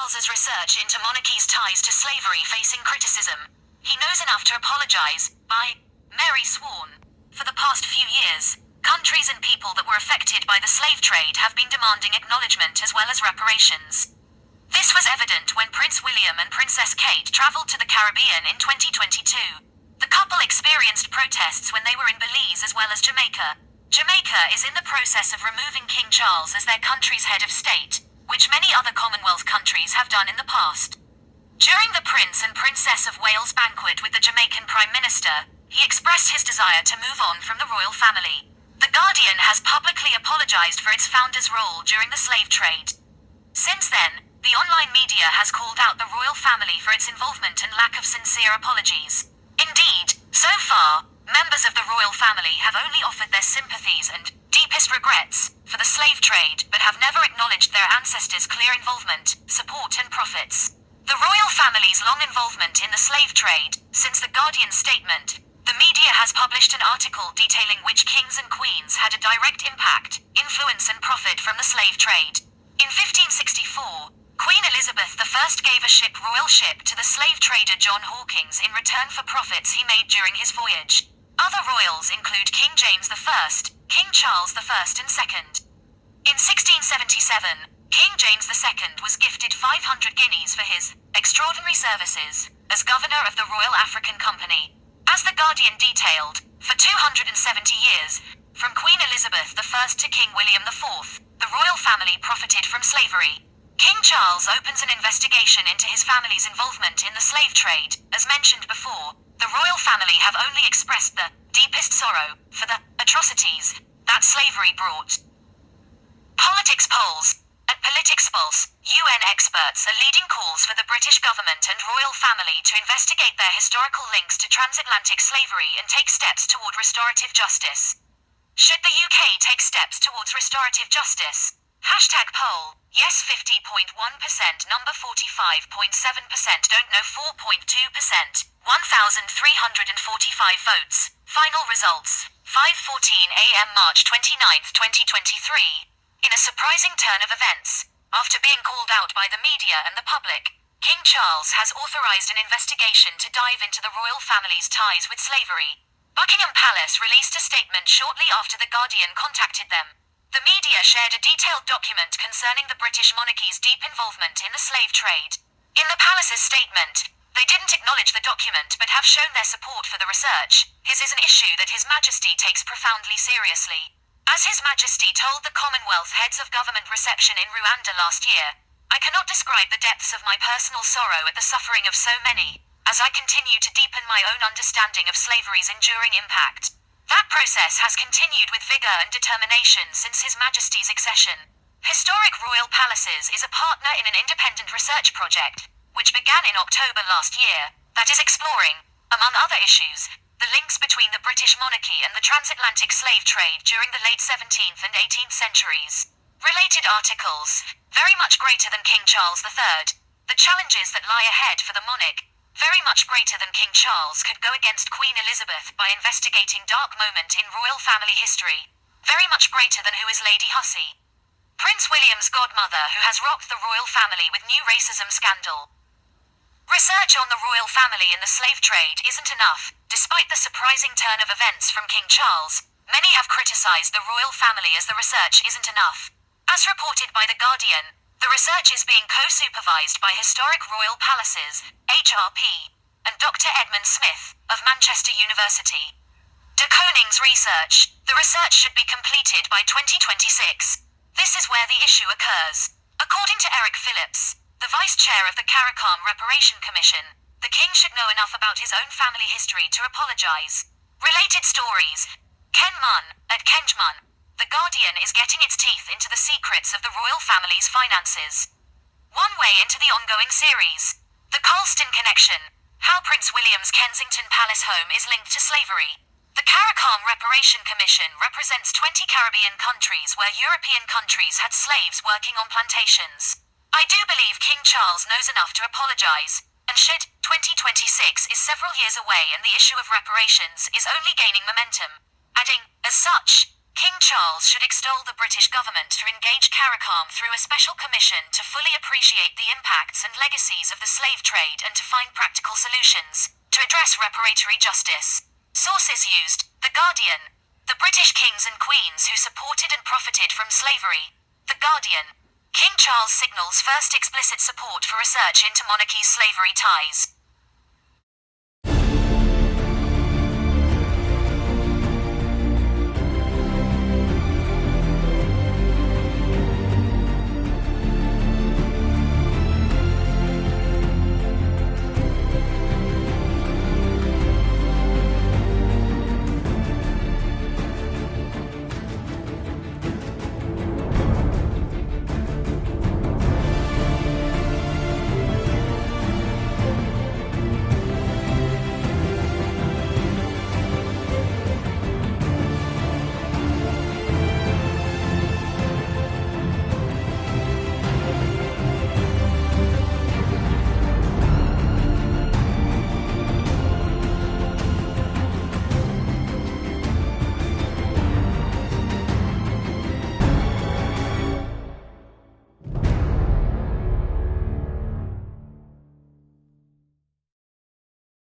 Charles's research into monarchy's ties to slavery facing criticism. He knows enough to apologize, by Mary sworn. For the past few years, countries and people that were affected by the slave trade have been demanding acknowledgement as well as reparations. This was evident when Prince William and Princess Kate traveled to the Caribbean in 2022. The couple experienced protests when they were in Belize as well as Jamaica. Jamaica is in the process of removing King Charles as their country's head of state, which many other Commonwealth countries have done in the past. During the Prince and Princess of Wales banquet with the Jamaican Prime Minister, he expressed his desire to move on from the royal family. The Guardian has publicly apologized for its founder's role during the slave trade. Since then, the online media has called out the royal family for its involvement and lack of sincere apologies. Indeed, so far, members of the royal family have only offered their sympathies and deepest regrets for the slave trade, but have never acknowledged their ancestors' clear involvement, support and profits. The royal family's long involvement in the slave trade, since the Guardian's statement, the media has published an article detailing which kings and queens had a direct impact, influence and profit from the slave trade. In 1564, Queen Elizabeth I gave a royal ship to the slave trader John Hawkins in return for profits he made during his voyage. Other royals include King James I, King Charles I and II. In 1677, King James II was gifted 500 guineas for his extraordinary services as governor of the Royal African Company. As the Guardian detailed, for 270 years, from Queen Elizabeth I to King William IV, the royal family profited from slavery. King Charles opens an investigation into his family's involvement in the slave trade. As mentioned before, the royal family have only expressed the deepest sorrow for the atrocities that slavery brought. Politics polls. At Politics Pulse, UN experts are leading calls for the British government and royal family to investigate their historical links to transatlantic slavery and take steps toward restorative justice. Should the UK take steps towards restorative justice? #poll, yes 50.1%, number 45.7%, don't know 4.2%, 1,345 votes. Final results, 5:14 a.m. March 29, 2023. In a surprising turn of events, after being called out by the media and the public, King Charles has authorized an investigation to dive into the royal family's ties with slavery. Buckingham Palace released a statement shortly after the Guardian contacted them. The media shared a detailed document concerning the British monarchy's deep involvement in the slave trade. In the palace's statement, they didn't acknowledge the document but have shown their support for the research. His is an issue that His Majesty takes profoundly seriously. As His Majesty told the Commonwealth heads of government reception in Rwanda last year, I cannot describe the depths of my personal sorrow at the suffering of so many, as I continue to deepen my own understanding of slavery's enduring impact. That process has continued with vigor and determination since His Majesty's accession. Historic Royal Palaces is a partner in an independent research project, which began in October last year, that is exploring, among other issues, the links between the British monarchy and the transatlantic slave trade during the late 17th and 18th centuries. Related articles, very much greater than King Charles III, the challenges that lie ahead for the monarch, very much greater than King Charles, could go against Queen Elizabeth by investigating dark moment in royal family history, very much greater than who is Lady Hussey. Prince William's godmother who has rocked the royal family with new racism scandal. Research on the royal family in the slave trade isn't enough. Despite the surprising turn of events from King Charles, many have criticized the royal family as the research isn't enough. As reported by The Guardian, the research is being co-supervised by Historic Royal Palaces, HRP, and Dr. Edmund Smith, of Manchester University. De Koning's research, the research should be completed by 2026. This is where the issue occurs. According to Eric Phillips, the Vice Chair of the CARICOM Reparation Commission, the King should know enough about his own family history to apologize. Related stories. Ken Munn, at Kenjmun, The Guardian is getting its teeth into the secrets of the royal family's finances. One way into the ongoing series. The Colston Connection. How Prince William's Kensington Palace home is linked to slavery. The CARICOM Reparation Commission represents 20 Caribbean countries where European countries had slaves working on plantations. I do believe King Charles knows enough to apologize, and should. 2026 is several years away and the issue of reparations is only gaining momentum. Adding, as such, King Charles should extol the British government to engage CARICOM through a special commission to fully appreciate the impacts and legacies of the slave trade and to find practical solutions to address reparatory justice. Sources used: The Guardian. The British kings and queens who supported and profited from slavery. The Guardian. King Charles signals first explicit support for research into monarchy's slavery ties.